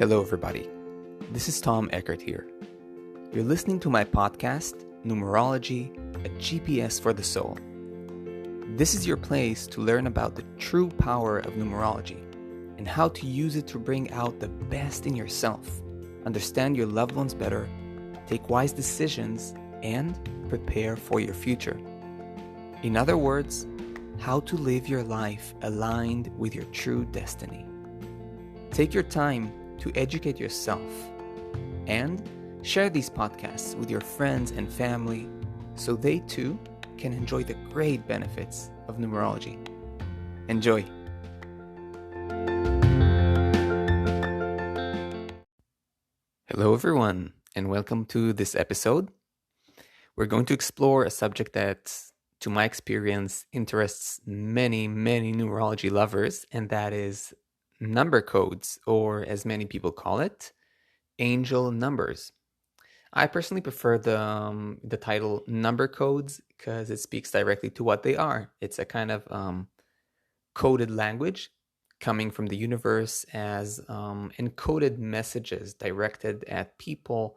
Hello, everybody. This is Tom Eckert here. You're listening to my podcast, Numerology, a GPS for the soul. This is your place to learn about the true power of numerology and how to use it to bring out the best in yourself, understand your loved ones better, take wise decisions, and prepare for your future. In other words, how to live your life aligned with your true destiny. Take your time to educate yourself and share these podcasts with your friends and family so they too can enjoy the great benefits of numerology. Enjoy! Hello everyone, and welcome to this episode. We're going to explore a subject that, to my experience, interests many numerology lovers, and that is number codes, or as many people call it, angel numbers. I personally prefer the title number codes because it speaks directly to what they are. It's a kind of coded language coming from the universe as encoded messages directed at people,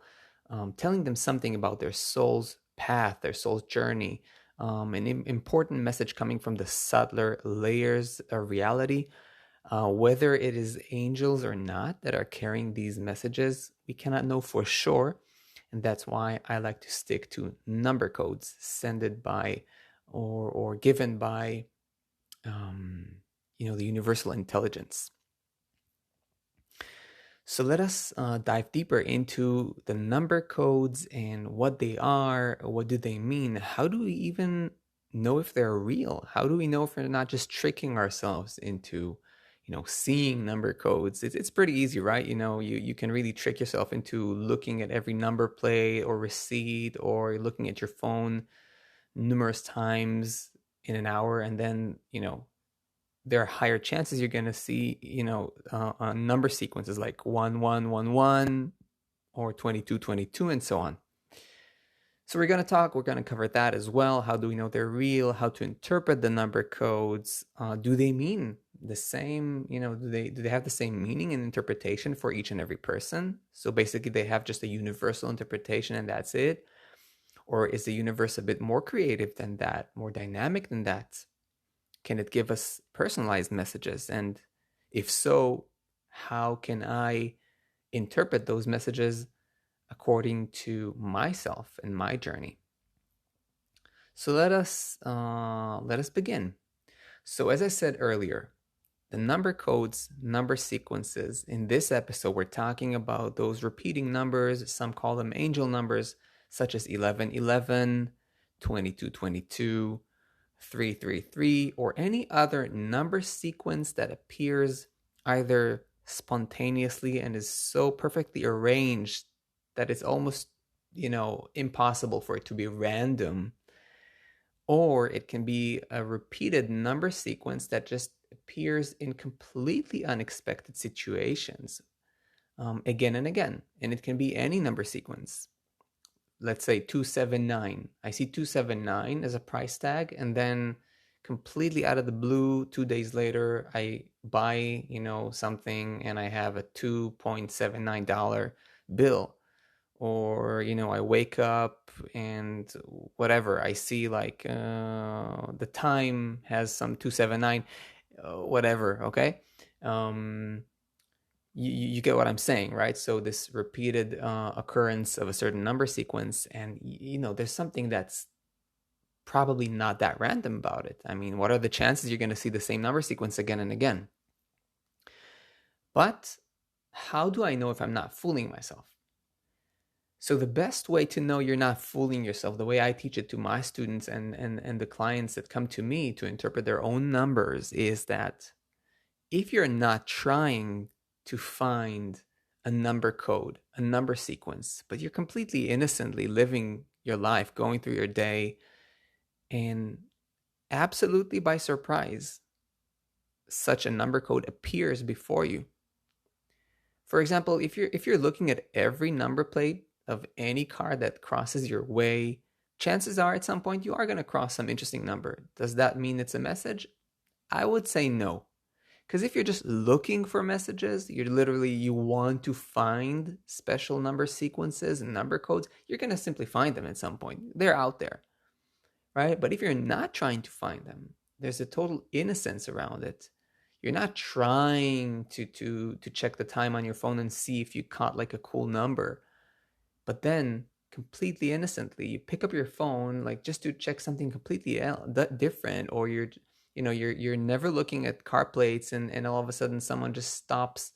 telling them something about their soul's path, their soul's journey, an important message coming from the subtler layers of reality. Whether it is angels or not that are carrying these messages, we cannot know for sure. And that's why I like to stick to number codes sended by or given by, the universal intelligence. So let us dive deeper into the number codes and what they are. What do they mean? How do we even know if they're real? How do we know if we're not just tricking ourselves into seeing number codes? It's pretty easy, right? You can really trick yourself into looking at every number plate or receipt or looking at your phone numerous times in an hour. And then, there are higher chances you're going to see, number sequences like 1111 or 2222 and so on. So we're going to cover that as well. How do we know they're real? How to interpret the number codes? Do they mean the same? Do they have the same meaning and interpretation for each and every person? So basically they have just a universal interpretation and that's it? Or is the universe a bit more creative than that, more dynamic than that? Can it give us personalized messages? And if so, how can I interpret those messages according to myself and my journey? So let us begin. So as I said earlier, the number codes, number sequences, in this episode, we're talking about those repeating numbers. Some call them angel numbers, such as 1111, 2222, 333, or any other number sequence that appears either spontaneously and is so perfectly arranged that it's almost, impossible for it to be random. Or it can be a repeated number sequence that just appears in completely unexpected situations, again and again. And it can be any number sequence. Let's say 279. I see 279 as a price tag, and then completely out of the blue, 2 days later, I buy, something, and I have a $2.79 bill. Or, I wake up and whatever, I see like the time has some 279, whatever, okay? You get what I'm saying, right? So this repeated occurrence of a certain number sequence, and there's something that's probably not that random about it. I mean, what are the chances you're going to see the same number sequence again and again? But how do I know if I'm not fooling myself? So the best way to know you're not fooling yourself, the way I teach it to my students and the clients that come to me to interpret their own numbers, is that if you're not trying to find a number code, a number sequence, but you're completely innocently living your life, going through your day, and absolutely by surprise, such a number code appears before you. For example, if you're looking at every number plate of any car that crosses your way, chances are at some point you are going to cross some interesting number. Does that mean it's a message? I would say no. Because if you're just looking for messages, you want to find special number sequences and number codes, you're going to simply find them at some point. They're out there, right? But if you're not trying to find them, there's a total innocence around it. You're not trying to check the time on your phone and see if you caught like a cool number. But then completely innocently, you pick up your phone like just to check something completely different, or you're never looking at car plates, and all of a sudden someone just stops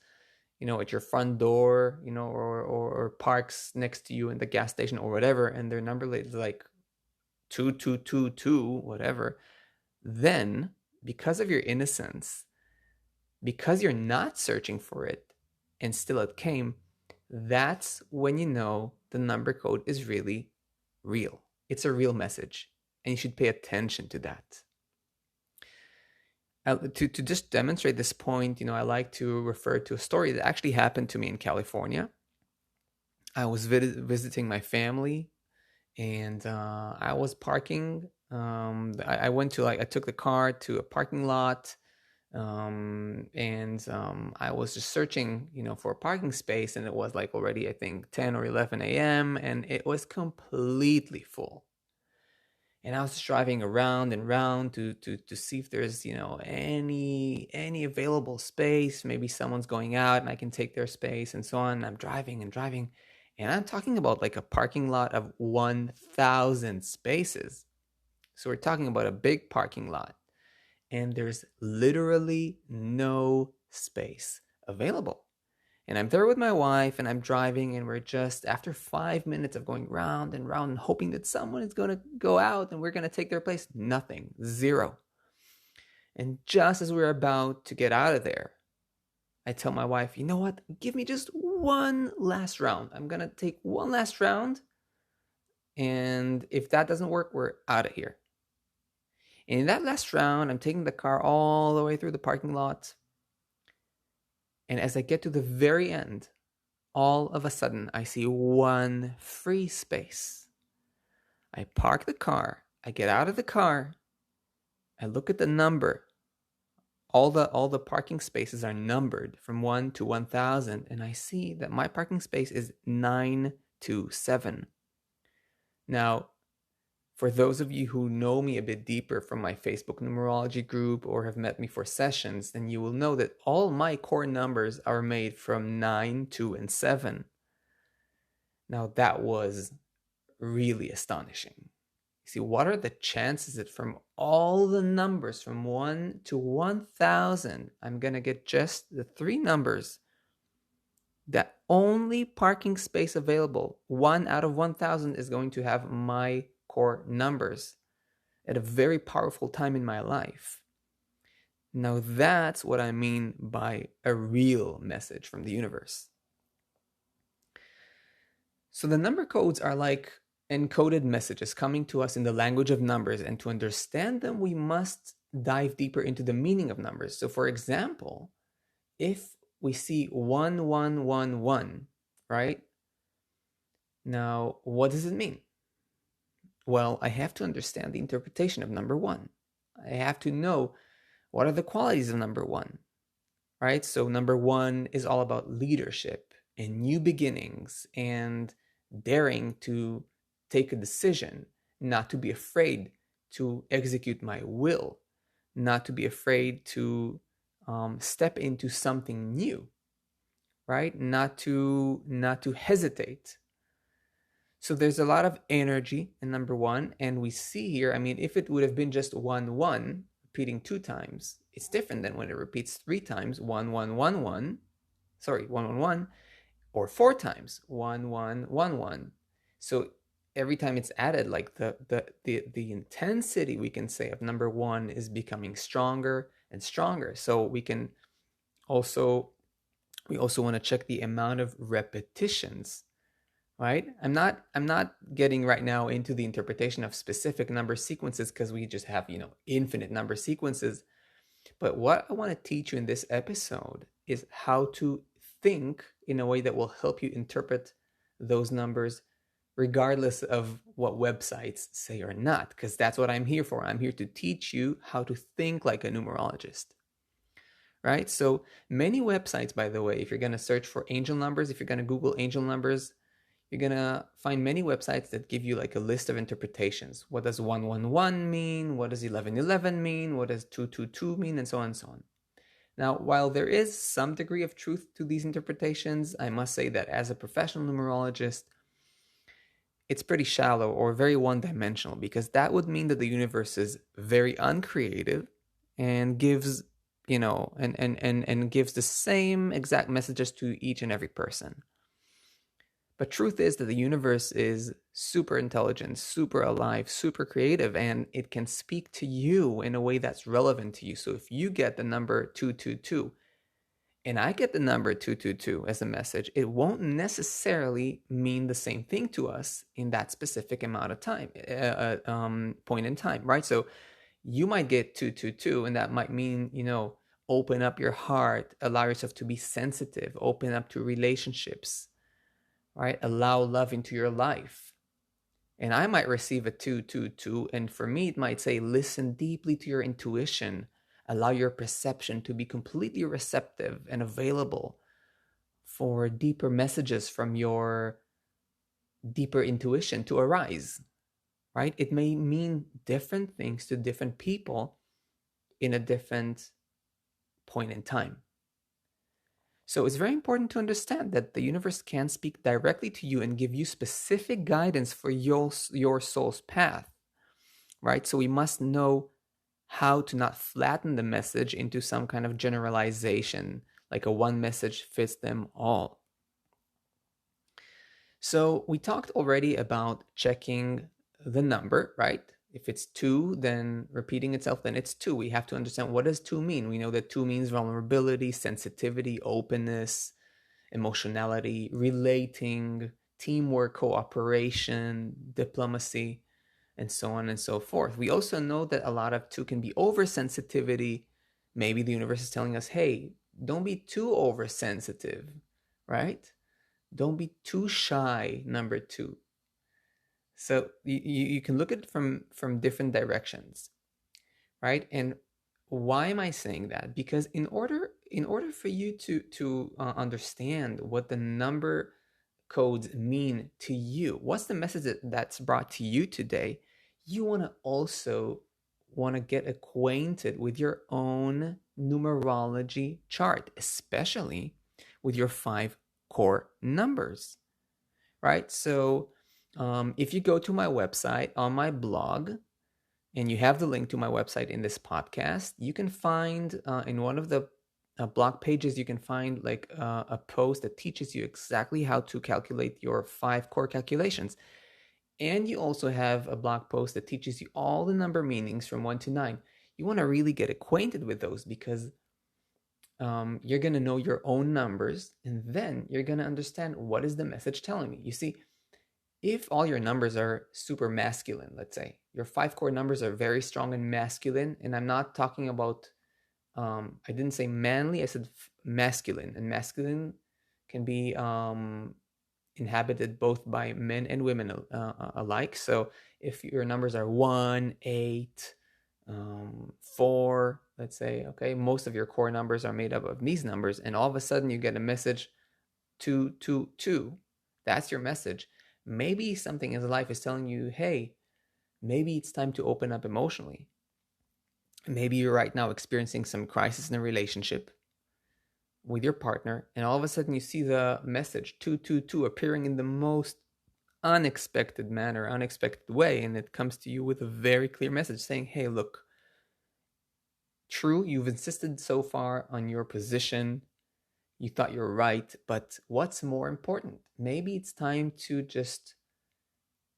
at your front door, or parks next to you in the gas station or whatever, and their number plate is like 2222 whatever. Then, because of your innocence, because you're not searching for it and still it came, that's when you know the number code is really real. It's a real message, and you should pay attention to that. To just demonstrate this point, I like to refer to a story that actually happened to me in California. I was visiting my family, and I was parking. I took the car to a parking lot, and I was just searching, for a parking space, and it was like already, I think, 10 or 11 a.m., and it was completely full. And I was just driving around and around to see if there's, any available space. Maybe someone's going out and I can take their space and so on. And I'm driving and driving, and I'm talking about like a parking lot of 1,000 spaces. So we're talking about a big parking lot, and there's literally no space available. And I'm there with my wife, and I'm driving, and we're just, after 5 minutes of going round and round and hoping that someone is going to go out and we're going to take their place, nothing, zero. And just as we're about to get out of there, I tell my wife, you know what? Give me just one last round. I'm going to take one last round. And if that doesn't work, we're out of here. And in that last round, I'm taking the car all the way through the parking lot. And as I get to the very end, all of a sudden, I see one free space. I park the car. I get out of the car. I look at the number. All the parking spaces are numbered from 1 to 1,000, and I see that my parking space is 927. Now, for those of you who know me a bit deeper from my Facebook numerology group or have met me for sessions, then you will know that all my core numbers are made from 9, 2, and 7. Now, that was really astonishing. You see, what are the chances that from all the numbers from 1 to 1,000, I'm going to get just the 3 numbers, that only parking space available, 1 out of 1,000, is going to have my core numbers at a very powerful time in my life. Now, that's what I mean by a real message from the universe. So the number codes are like encoded messages coming to us in the language of numbers, and to understand them, we must dive deeper into the meaning of numbers. So for example, if we see 1111, right? Now, what does it mean? Well, I have to understand the interpretation of number 1. I have to know what are the qualities of number 1, right? So number 1 is all about leadership and new beginnings and daring to take a decision, not to be afraid to execute my will, not to be afraid to step into something new, right? Not to hesitate. So there's a lot of energy in number 1, and we see here, if it would have been just 1 repeating 2 times, it's different than when it repeats 3 times, 1 or 4 times, 1. So every time it's added, like the intensity, we can say, of number 1 is becoming stronger and stronger. So we also want to check the amount of repetitions, right? I'm not getting right now into the interpretation of specific number sequences, because we just have, infinite number sequences. But what I want to teach you in this episode is how to think in a way that will help you interpret those numbers, regardless of what websites say or not, because that's what I'm here for. I'm here to teach you how to think like a numerologist. right? So many websites, by the way, if you're going to search for angel numbers, if you're going to Google angel numbers, you're going to find many websites that give you like a list of interpretations. What does 111 mean? What does 1111 mean? What does 222 mean? And so on and so on. Now, while there is some degree of truth to these interpretations, I must say that as a professional numerologist, it's pretty shallow or very one dimensional, because that would mean that the universe is very uncreative and gives, and gives the same exact messages to each and every person. But truth is that the universe is super intelligent, super alive, super creative, and it can speak to you in a way that's relevant to you. So if you get the number 222 and I get the number 222 as a message, it won't necessarily mean the same thing to us in that specific amount of time, point in time, right? So you might get 222, and that might mean, open up your heart, allow yourself to be sensitive, open up to relationships, right? Allow love into your life. And I might receive a 222, and for me, it might say, listen deeply to your intuition. Allow your perception to be completely receptive and available for deeper messages from your deeper intuition to arise, right? It may mean different things to different people in a different point in time. So it's very important to understand that the universe can speak directly to you and give you specific guidance for your soul's path, right? So we must know how to not flatten the message into some kind of generalization, like a one message fits them all. So we talked already about checking the number, right? If it's two, then repeating itself, then it's two. We have to understand, what does two mean? We know that two means vulnerability, sensitivity, openness, emotionality, relating, teamwork, cooperation, diplomacy, and so on and so forth. We also know that a lot of two can be oversensitivity. Maybe the universe is telling us, hey, don't be too oversensitive, right? Don't be too shy, number two. So you can look at it from different directions, right? And why am I saying that? Because in order for you to understand what the number codes mean to you, what's the message that's brought to you today, you want to get acquainted with your own numerology chart, especially with your 5 core numbers, right? So if you go to my website on my blog, and you have the link to my website in this podcast, you can find in one of the blog pages, you can find like a post that teaches you exactly how to calculate your 5 core calculations. And you also have a blog post that teaches you all the number meanings from 1 to 9. You want to really get acquainted with those, because you're going to know your own numbers, and then you're going to understand, what is the message telling me? You see, if all your numbers are super masculine, let's say your 5 core numbers are very strong and masculine, and I'm not talking about, I didn't say manly, I said masculine, and masculine can be inhabited both by men and women alike. So if your numbers are 1, 8, 4, let's say, okay, most of your core numbers are made up of these numbers, and all of a sudden you get a message 222. That's your message. Maybe something in life is telling you, hey, maybe it's time to open up emotionally. Maybe you're right now experiencing some crisis in a relationship with your partner, and all of a sudden you see the message 222 appearing in the most unexpected manner, unexpected way, and it comes to you with a very clear message saying, hey, look, true, you've insisted so far on your position, you thought you're right, but what's more important? Maybe it's time to just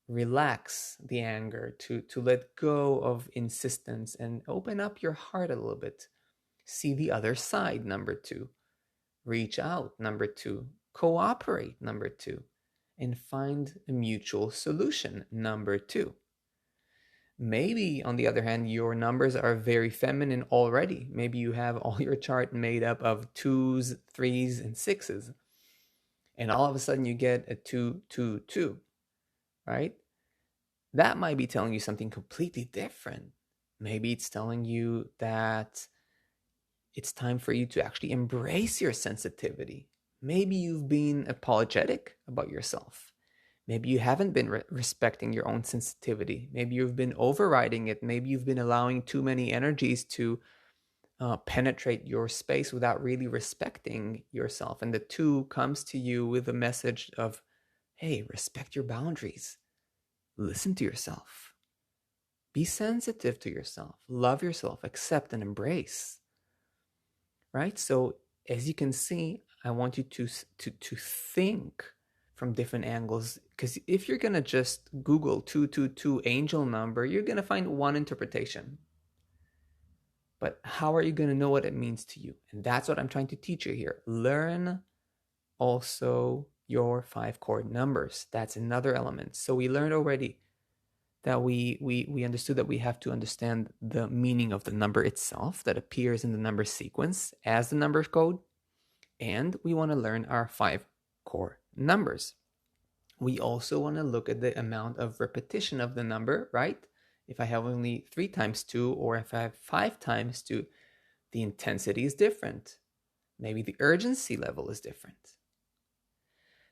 relax the anger, to let go of insistence and open up your heart a little bit. See the other side, number two. Reach out, number two. Cooperate, number two. And find a mutual solution, number two. Maybe, on the other hand, your numbers are very feminine already. Maybe you have all your chart made up of 2s, 3s, and 6s. And all of a sudden you get a 222, right? That might be telling you something completely different. Maybe it's telling you that it's time for you to actually embrace your sensitivity. Maybe you've been apologetic about yourself. Maybe you haven't been respecting your own sensitivity. Maybe you've been overriding it. Maybe you've been allowing too many energies to penetrate your space without really respecting yourself. And the two comes to you with a message of, hey, respect your boundaries. Listen to yourself. Be sensitive to yourself. Love yourself. Accept and embrace. Right? So as you can see, I want you to think from different angles, because if you're going to just Google 222 angel number, you're going to find one interpretation. But how are you going to know what it means to you? And that's what I'm trying to teach you here. Learn also your 5 chord numbers. That's another element. So we learned already that we understood that we have to understand the meaning of the number itself that appears in the number sequence as the number code. And we want to learn our 5 core numbers. We also want to look at the amount of repetition of the number, right? If I have only 3 times 2 or if I have 5 times 2, the intensity is different. Maybe the urgency level is different.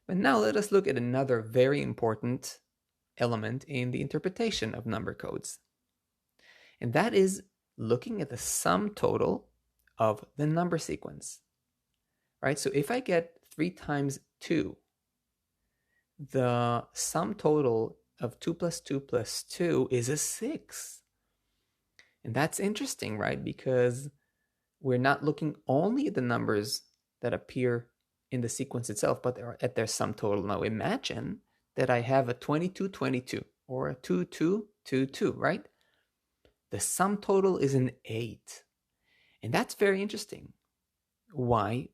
But now let us look at another very important element in the interpretation of number codes. And that is looking at the sum total of the number sequence. Right? So if I get 3 times 2, the sum total of 2 plus 2 plus 2 is a 6. And that's interesting, right? Because we're not looking only at the numbers that appear in the sequence itself, but at their sum total. Now imagine that I have a 2222 or a 2222, right? The sum total is an 8. And that's very interesting. Why?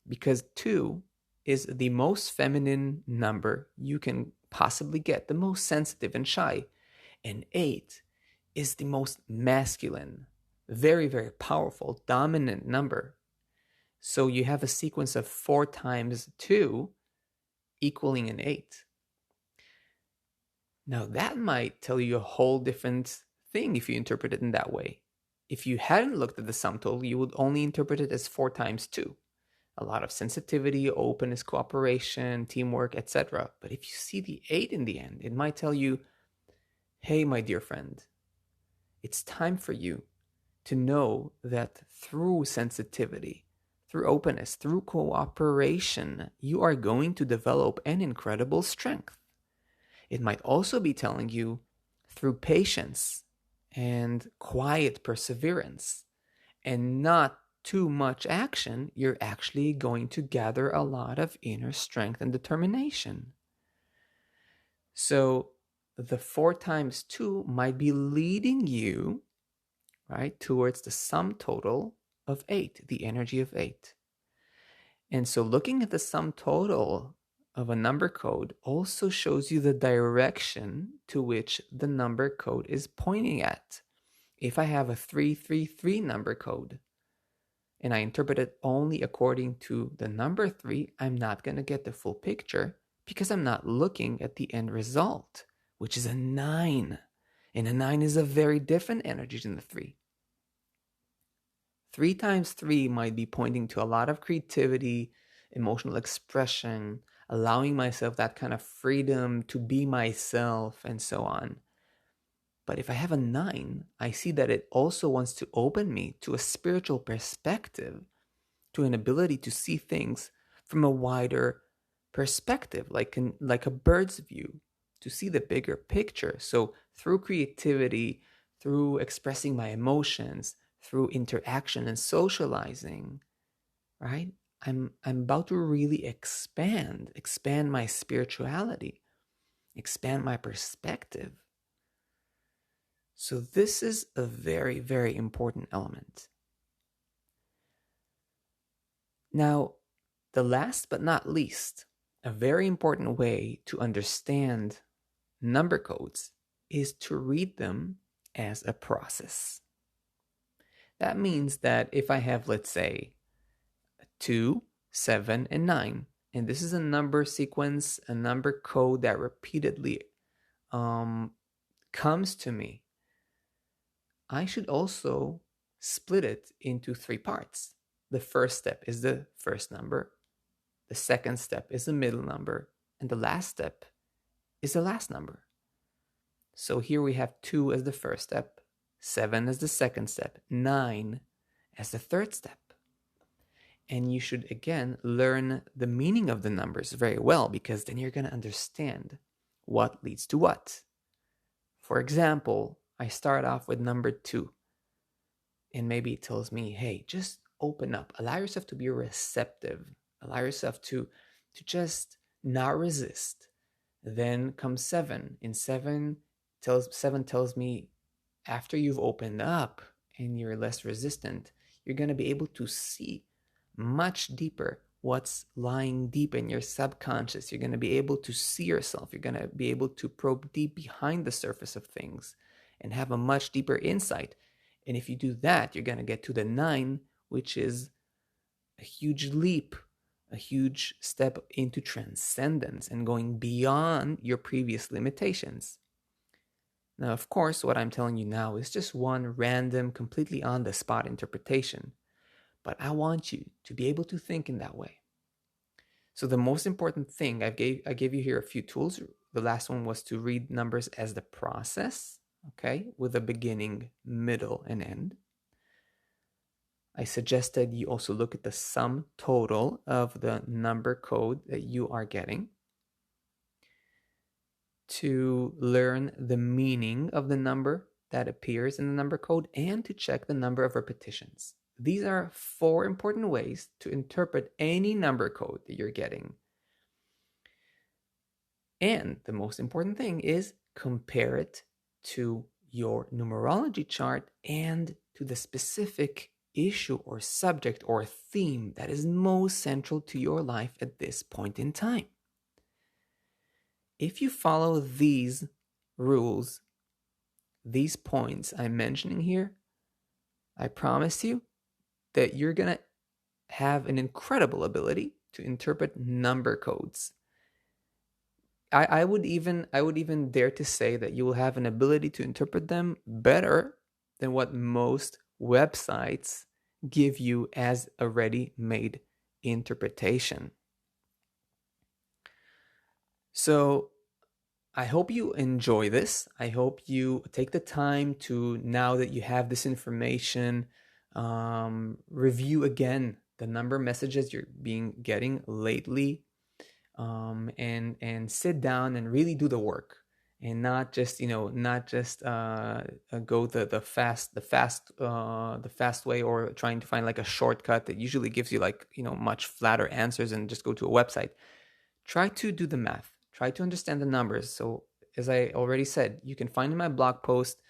Because 2 is the most feminine number you can possibly get, the most sensitive and shy. And 8 is the most masculine, very, very powerful, dominant number. So you have a sequence of 4 times 2 equaling an 8. Now that might tell you a whole different thing if you interpret it in that way. If you hadn't looked at the sum total, you would only interpret it as 4 times 2. A lot of sensitivity, openness, cooperation, teamwork, etc. But if you see the 8 in the end, it might tell you, hey, my dear friend, it's time for you to know that through sensitivity, through openness, through cooperation, you are going to develop an incredible strength. It might also be telling you through patience and quiet perseverance and not too much action, you're actually going to gather a lot of inner strength and determination. So the 4 times 2 might be leading you, right, towards the sum total of 8, the energy of 8. And so looking at the sum total of a number code also shows you the direction to which the number code is pointing at. If I have a 333 number code, and I interpret it only according to the number 3, I'm not going to get the full picture because I'm not looking at the end result, which is a 9. And a 9 is a very different energy than the 3. 3 times 3 might be pointing to a lot of creativity, emotional expression, allowing myself that kind of freedom to be myself, and so on. But if I have a 9, I see that it also wants to open me to a spiritual perspective, to an ability to see things from a wider perspective, like a bird's view, to see the bigger picture. So through creativity, through expressing my emotions, through interaction and socializing, right? I'm about to really expand my spirituality, expand my perspective. So this is a very, very important element. Now, the last but not least, a very important way to understand number codes is to read them as a process. That means that if I have, let's say, 2, 7, and 9, and this is a number sequence, a number code that repeatedly comes to me, I should also split it into 3 parts. The first step is the first number, the second step is the middle number, and the last step is the last number. So here we have 2 as the first step, 7 as the second step, 9 as the third step. And you should, again, learn the meaning of the numbers very well, because then you're going to understand what leads to what. For example, I start off with number 2, and maybe it tells me, hey, just open up. Allow yourself to be receptive. Allow yourself to just not resist. Then comes 7. In 7 tells me, after you've opened up and you're less resistant, you're going to be able to see much deeper what's lying deep in your subconscious. You're going to be able to see yourself. You're going to be able to probe deep behind the surface of things and have a much deeper insight. And if you do that, you're going to get to the 9, which is a huge leap, a huge step into transcendence and going beyond your previous limitations. Now, of course, what I'm telling you now is just one random, completely on-the-spot interpretation. But I want you to be able to think in that way. So the most important thing, I gave you here a few tools. The last one was to read numbers as the process, okay, with a beginning, middle, and end. I suggested you also look at the sum total of the number code that you are getting, to learn the meaning of the number that appears in the number code, and to check the number of repetitions. These are 4 important ways to interpret any number code that you're getting. And the most important thing is compare it to your numerology chart and to the specific issue or subject or theme that is most central to your life at this point in time. If you follow these rules, these points I'm mentioning here, I promise you that you're going to have an incredible ability to interpret number codes. I would even dare to say that you will have an ability to interpret them better than what most websites give you as a ready-made interpretation. So I hope you enjoy this. I hope you take the time to, now that you have this information, review again the number messages you're getting lately, and sit down and really do the work, and not just go the fast way, or trying to find like a shortcut that usually gives you much flatter answers, and just go to a website. Try to do the math. Try to understand the numbers. So as I already said, you can find in my blog post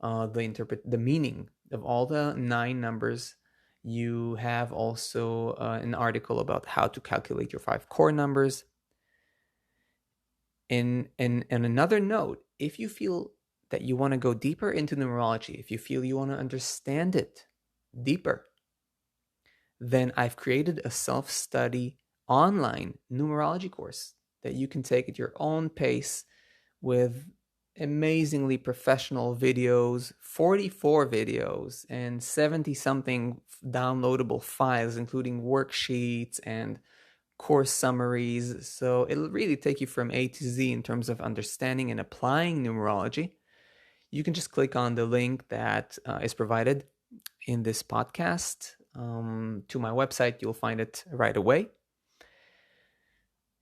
the meaning of all the 9 numbers. You have also an article about how to calculate your 5 core numbers. And another note, if you feel that you want to go deeper into numerology, if you feel you want to understand it deeper, then I've created a self-study online numerology course that you can take at your own pace, with amazingly professional videos, 44 videos, and 70-something downloadable files, including worksheets and course summaries. So it'll really take you from A to Z in terms of understanding and applying numerology. You can just click on the link that is provided in this podcast to my website. You'll find it right away.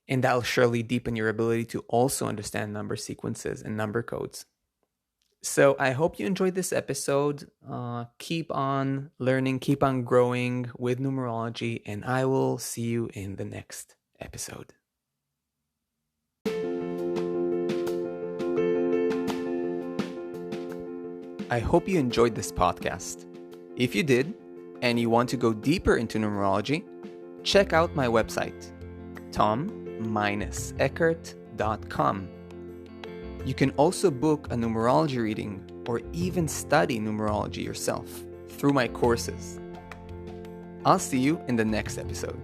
And that'll surely deepen your ability to also understand number sequences and number codes. So I hope you enjoyed this episode. Keep on learning, keep on growing with numerology, and I will see you in the next episode. I hope you enjoyed this podcast. If you did, and you want to go deeper into numerology, check out my website, tom-eckert.com. You can also book a numerology reading or even study numerology yourself through my courses. I'll see you in the next episode.